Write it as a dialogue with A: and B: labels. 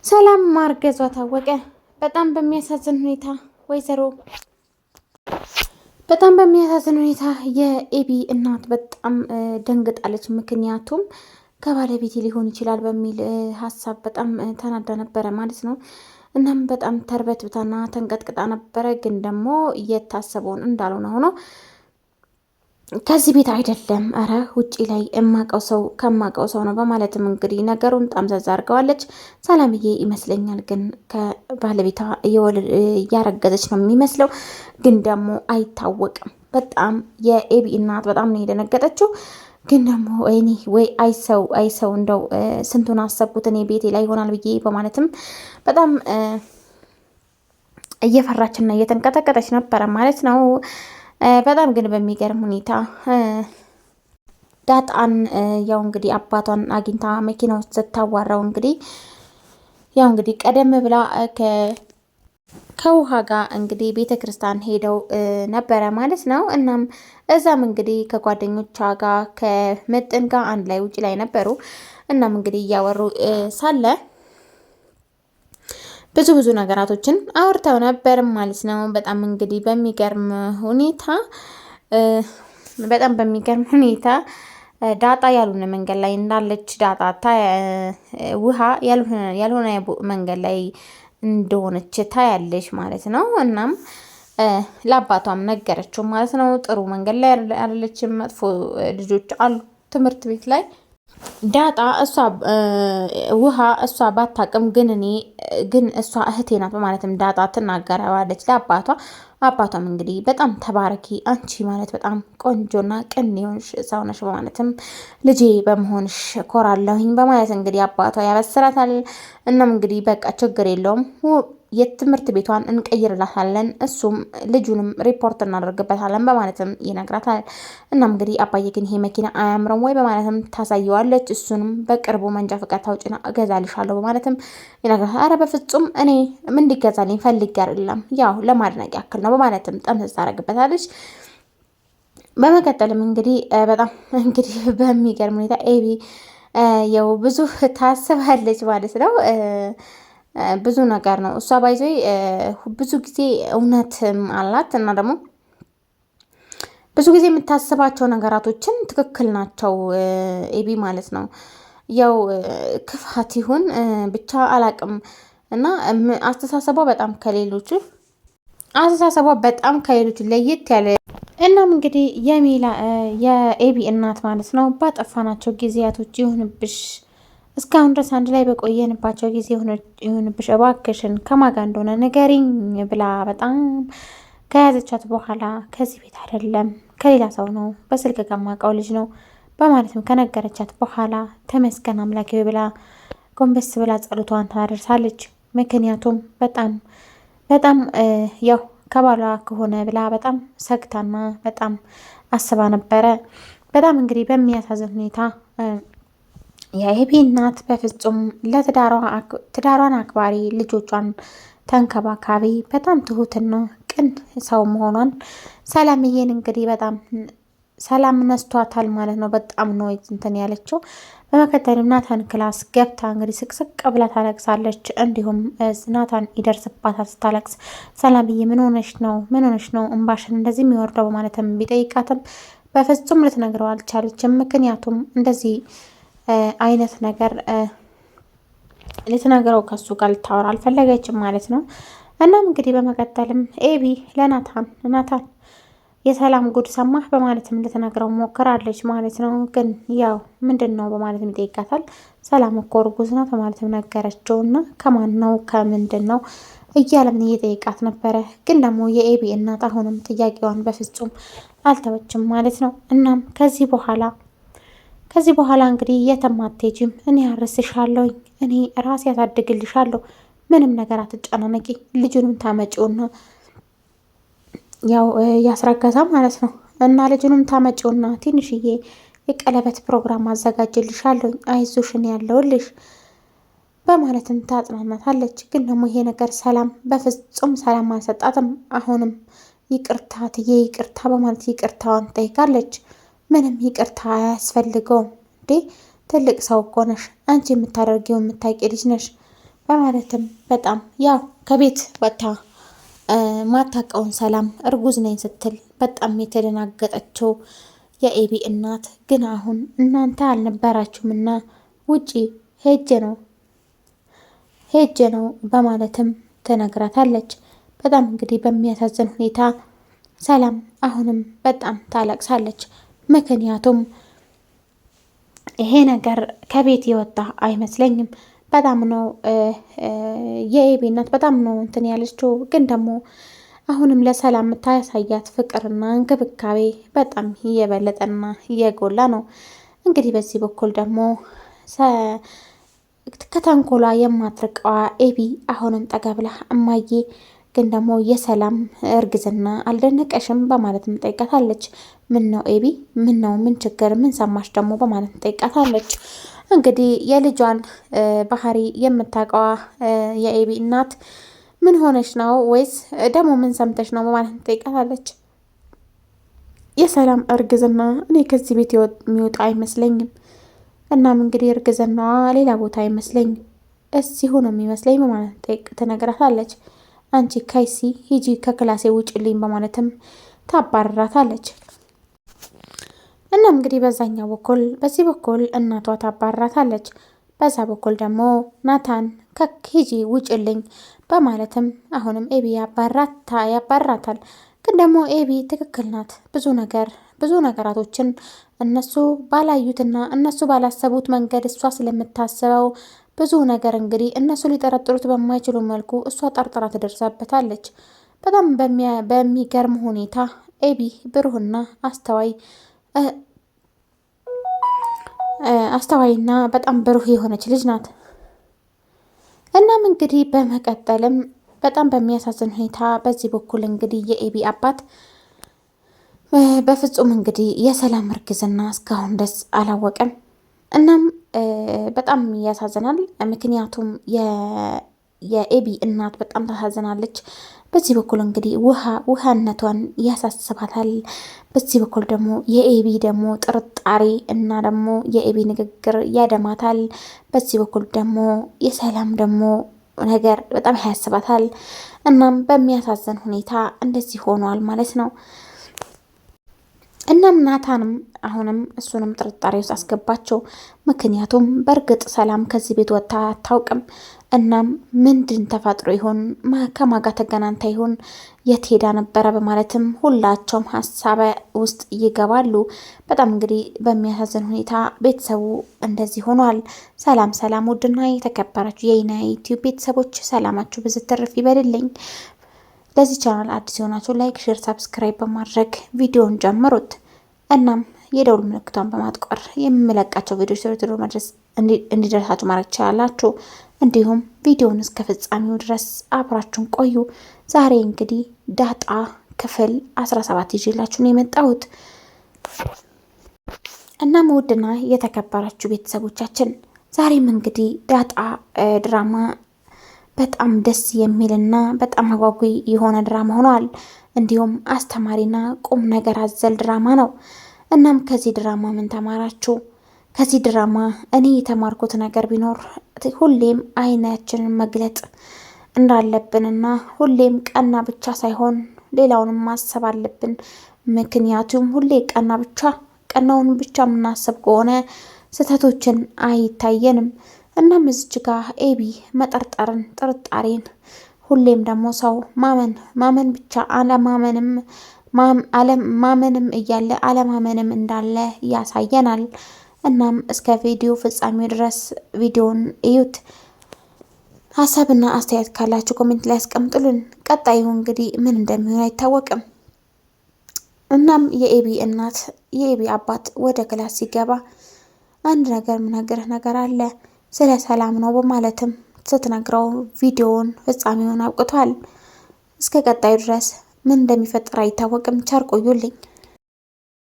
A: ሰላም ማርገዟ ታወቀ። በጣም በሚያሳዝን ሁኔታ ወይዘሮ በጣም በሚያሳዝን ሁኔታ የኤቢ እናት በጣም ደንግጣለች። ምክንያቱም ከባለቤቴ ሊሆን ይችላል በሚል ሀሳብ በጣም ተናዳ ነበረ ማለት ነው። እናም በጣም ተርበትብታና ተንቀጥቅጣ ነበረ። ግን ደግሞ እየታሰበውን እንዳልሆነ ሆኖ ከዚህ ቤት አይደለም፣ እረ ውጪ ላይ የማቀው ሰው ከማቀው ሰው ነው በማለትም እንግዲህ ነገሩን ጣምዘዝ አድርገዋለች። ሰላምዬ ይመስለኛል ግን ከባለቤቷ እያረገዘች ነው የሚመስለው፣ ግን ደግሞ አይታወቅም። በጣም የኤቢ እናት በጣም ነው የደነገጠችው። ግን ደግሞ ወይኔ ወይ አይሰው እንደው ስንቱን አሰብኩት እኔ ቤቴ ላይ ይሆናል ብዬ በማለትም በጣም እየፈራችና እየተንቀጠቀጠች ነበረ ማለት ነው። በጣም ግን በሚገርም ሁኔታ ዳጣን ያው እንግዲህ አባቷን አግኝታ መኪና ውስጥ ስታዋራው እንግዲህ ያው እንግዲህ ቀደም ብላ ከውሃ ጋር እንግዲህ ቤተ ክርስቲያን ሄደው ነበረ ማለት ነው። እናም እዛም እንግዲህ ከጓደኞቿ ጋር ከመጠን ጋር አንድ ላይ ውጭ ላይ ነበሩ። እናም እንግዲህ እያወሩ ሳለ ብዙ ነገራቶችን አውርተው ነበር ማለት ነው። በጣም እንግዲህ በሚገርም ሁኔታ ዳጣ ያልሆነ መንገድ ላይ እንዳለች ዳጣ ውሃ ያልሆነ መንገድ ላይ እንደሆነች ታያለች ማለት ነው። እናም ለአባቷም ነገረችው ማለት ነው። ጥሩ መንገድ ላይ ያለችም መጥፎ ልጆች አሉ ትምህርት ቤት ላይ ዳጣ እሷ ባታቅም ግን እሷ እህቴ ናት በማለትም ዳጣ ትናገረዋለች ለአባቷ። አባቷም እንግዲህ በጣም ተባረኪ፣ አንቺ ማለት በጣም ቆንጆና ቅን የሆንሽ ሰው ነሽ በማለትም ልጄ በመሆንሽ ኮራለሁኝ በማለት እንግዲህ አባቷ ያበስራታል። እናም እንግዲህ በቃ ችግር የለውም የትምህርት ቤቷን እንቀይርላታለን፣ እሱም ልጁንም ሪፖርት እናደርግበታለን በማለትም ይነግራታል። እናም እንግዲህ አባዬ ግን ይሄ መኪና አያምረም ወይ በማለትም ታሳየዋለች። እሱንም በቅርቡ መንጃ ፈቃድ ታውጪና እገዛልሻለሁ በማለትም ይነግራታል። አረ በፍጹም እኔ ምን እንዲገዛልኝ ፈልጌ አይደለም፣ ያው ለማድነቅ ያክል ነው በማለትም ጠምዘዝ ታደርግበታለች። በመቀጠልም እንግዲህ በጣም እንግዲህ በሚገርም ሁኔታ ኤቢ ያው ብዙ ታስባለች ማለት ነው። ብዙ ነገር ነው እሷ ባይዞ ብዙ ጊዜ እውነትም አላት እና ደግሞ ብዙ ጊዜ የምታስባቸው ነገራቶችን ትክክል ናቸው ኤቢ ማለት ነው። ያው ክፋት ይሁን ብቻ አላቅም እና አስተሳሰቧ በጣም ከሌሎቹ ለየት ያለ። እናም እንግዲህ የኤቢ እናት ማለት ነው ባጠፋናቸው ጊዜያቶች ይሁንብሽ እስካሁን ድረስ አንድ ላይ በቆየንባቸው ጊዜ ይሁንብሽ እባክሽን ከማጋ እንደሆነ ንገሪኝ ብላ በጣም ከያዘቻት በኋላ ከዚህ ቤት አይደለም ከሌላ ሰው ነው በስልክ ከማውቀው ልጅ ነው በማለትም ከነገረቻት በኋላ ተመስገን አምላኬ ብላ ጎንበስ ብላ ጸሎቷን ታደርሳለች። ምክንያቱም በጣም ያው ከባሏ ከሆነ ብላ በጣም ሰግታና በጣም አስባ ነበረ። በጣም እንግዲህ በሚያሳዝን ሁኔታ የኤቢ እናት በፍጹም ለትዳሯን አክባሪ ልጆቿን ተንከባካቢ በጣም ትሁትና ቅን ሰው መሆኗን ሰላምዬን እንግዲህ በጣም ሰላም ነስቷታል ማለት ነው። በጣም ነው እንትን ያለችው። በመከተልም ናታን ክላስ ገብታ እንግዲህ ስቅስቅ ብላ ታለቅሳለች። እንዲሁም ናታን ይደርስባታል ስታለቅስ። ሰላምዬ ምን ሆነሽ ነው እምባሽን እንደዚህ የሚወርደው በማለትም ቢጠይቃትም በፍጹም ልትነግረው አልቻለችም። ምክንያቱም እንደዚህ አይነት ነገር ልትነግረው ከሱ ጋር ልታወራ አልፈለገችም ማለት ነው። እናም እንግዲህ በመቀጠልም ኤቢ ለናታን የሰላም ጉድ ሰማህ በማለትም ልትነግረው ሞክራለች ማለት ነው። ግን ያው ምንድን ነው በማለትም ይጠይቃታል። ሰላም እኮ እርጉዝ ናት በማለትም ነገረችው እና ከማን ነው ከምንድን ነው እያለምን እየጠየቃት ነበረ። ግን ደግሞ የኤቢ እናት አሁንም ጥያቄዋን በፍጹም አልተወችም ማለት ነው። እናም ከዚህ በኋላ እንግዲህ የትም አትሄጂም፣ እኔ አርስሻለሁኝ፣ እኔ ራሴ ያሳድግልሻለሁ፣ ምንም ነገር አትጨናነቂ፣ ልጁንም ታመጪውና ያው ያስረገዛ ማለት ነው እና ልጁንም ታመጪውና ትንሽዬ የቀለበት ፕሮግራም አዘጋጅልሻለሁ፣ አይዞሽ እኔ ያለሁልሽ በማለትም ታጽናናታለች። ግን ደግሞ ይሄ ነገር በፍጹም ሰላም አልሰጣትም። አሁንም ይቅርታ ትዬ ይቅርታ በማለት ይቅርታዋን ጠይቃለች። ምንም ይቅርታ አያስፈልገውም እንዴ ትልቅ ሰው እኮ ነሽ አንቺ፣ የምታደርጊው የምታውቂ ልጅ ነሽ በማለትም በጣም ያው ከቤት ወጥታ ማታውቀውን ሰላም እርጉዝ ነኝ ስትል በጣም የተደናገጠችው የኤቢ እናት ግን አሁን እናንተ አልነበራችሁምና ውጪ ሄጄ ነው በማለትም ትነግራታለች። በጣም እንግዲህ በሚያሳዝን ሁኔታ ሰላም አሁንም በጣም ታለቅሳለች። ምክንያቱም ይሄ ነገር ከቤት የወጣ አይመስለኝም። በጣም ነው የኤቢ እናት በጣም ነው እንትን ያለችው። ግን ደግሞ አሁንም ለሰላም የምታሳያት ፍቅርና እንክብካቤ በጣም እየበለጠና እየጎላ ነው። እንግዲህ በዚህ በኩል ደግሞ ከተንኮሏ የማትርቀዋ ኤቢ አሁንም ጠጋ ብላ እማዬ ግን ደግሞ የሰላም እርግዝና አልደነቀሽም በማለትም ጠይቃታለች። ምን ነው ኤቢ ምን ነው ምን ችግር ምን ሰማሽ ደግሞ በማለትም ጠይቃታለች። እንግዲህ የልጇን ባህሪ የምታውቀዋ የኤቢ እናት ምን ሆነሽ ነው ወይስ ደግሞ ምን ሰምተሽ ነው በማለትም ጠይቃታለች። የሰላም እርግዝና እኔ ከዚህ ቤት የሚወጣ አይመስለኝም። እናም እንግዲህ እርግዝናዋ ሌላ ቦታ አይመስለኝም እዚሁ ነው የሚመስለኝ በማለት ትነግራታለች። አንቺ ከይሲ ሂጂ ከክላሴ ውጭልኝ በማለትም ታባርራታለች። እናም እንግዲህ በዚህ በኩል እናቷ ታባርራታለች። በዛ በኩል ደግሞ ናታን ከሂጂ ውጭልኝ በማለትም አሁንም ኤቢ ያባራታል። ግን ደግሞ ኤቢ ትክክል ናት። ብዙ ነገራቶችን እነሱ ባላዩትና እነሱ ባላሰቡት መንገድ እሷ ስለምታስበው ብዙ ነገር እንግዲህ እነሱ ሊጠረጥሩት በማይችሉ መልኩ እሷ ጠርጥራ ትደርሳበታለች። በጣም በሚገርም ሁኔታ ኤቢ ብሩህና አስተዋይና በጣም ብሩህ የሆነች ልጅ ናት። እናም እንግዲህ በመቀጠልም በጣም በሚያሳዝን ሁኔታ በዚህ በኩል እንግዲህ የኤቢ አባት በፍጹም እንግዲህ የሰላም እርግዝና እስካሁን ደስ አላወቀም። እናም በጣም ያሳዝናል። ምክንያቱም የኤቢ እናት በጣም ታሳዝናለች። በዚህ በኩል እንግዲህ ውሃነቷን ያሳስባታል። በዚህ በኩል ደግሞ የኤቢ ደግሞ ጥርጣሬ እና ደግሞ የኤቢ ንግግር ያደማታል። በዚህ በኩል ደግሞ የሰላም ደግሞ ነገር በጣም ያሳስባታል። እናም በሚያሳዝን ሁኔታ እንደዚህ ሆኗል ማለት ነው። እናም ናታንም አሁንም እሱንም ጥርጣሬ ውስጥ አስገባቸው። ምክንያቱም በእርግጥ ሰላም ከዚህ ቤት ወጥታ አታውቅም። እናም ምንድን ተፈጥሮ ይሆን ከማጋ ተገናኝታ ይሆን የት ሄዳ ነበረ በማለትም ሁላቸውም ሀሳብ ውስጥ ይገባሉ። በጣም እንግዲህ በሚያሳዝን ሁኔታ ቤተሰቡ እንደዚህ ሆኗል። ሰላም ውድና የተከበራችሁ የኢና ዩቲዩብ ቤተሰቦች ሰላማችሁ ብዝት ትርፍ ይበልልኝ። ለዚህ ቻናል አዲስ የሆናችሁ ላይክ፣ ሼር፣ ሰብስክራይብ በማድረግ ቪዲዮን ጀምሩት። እናም የደውል ምልክቷን በማጥቆር የምለቃቸው ቪዲዮዎች ቶሎ መድረስ እንዲደርሳችሁ ማድረግ ትችላላችሁ። እንዲሁም ቪዲዮውን እስከ ፍጻሜው ድረስ አብራችሁን ቆዩ። ዛሬ እንግዲህ ዳጣ ክፍል 17 ይዤላችሁ ነው የመጣሁት። እናም ውድና የተከበራችሁ ቤተሰቦቻችን ዛሬም እንግዲህ ዳጣ ድራማ በጣም ደስ የሚልና በጣም አጓጊ የሆነ ድራማ ሆኗል። እንዲሁም አስተማሪና ቁም ነገር አዘል ድራማ ነው። እናም ከዚህ ድራማ ምን ተማራችሁ? ከዚህ ድራማ እኔ የተማርኩት ነገር ቢኖር ሁሌም አይናችንን መግለጥ እንዳለብንና ሁሌም ቀና ብቻ ሳይሆን ሌላውንም ማሰብ አለብን። ምክንያቱም ሁሌ ቀናውን ብቻ የምናስብ ከሆነ ስህተቶችን አይታየንም። እናም እዚች ጋር ኤቢ መጠርጠርን ጥርጣሬን ሁሌም ደግሞ ሰው ማመን ብቻ ማመንም እያለ አለማመንም እንዳለ ያሳየናል። እናም እስከ ቪዲዮ ፍጻሜው ድረስ ቪዲዮን እዩት። ሀሳብና አስተያየት ካላችሁ ኮሜንት ላይ ያስቀምጡልን። ቀጣዩ እንግዲህ ምን እንደሚሆን አይታወቅም። እናም የኤቢ አባት ወደ ክላስ ሲገባ አንድ ነገር ነገር አለ ስለ ሰላም ነው በማለትም ስትነግረው ቪዲዮውን ፍጻሜውን አብቅቷል። እስከ ቀጣዩ ድረስ ምን እንደሚፈጠር አይታወቅም። ቸር ቆዩልኝ።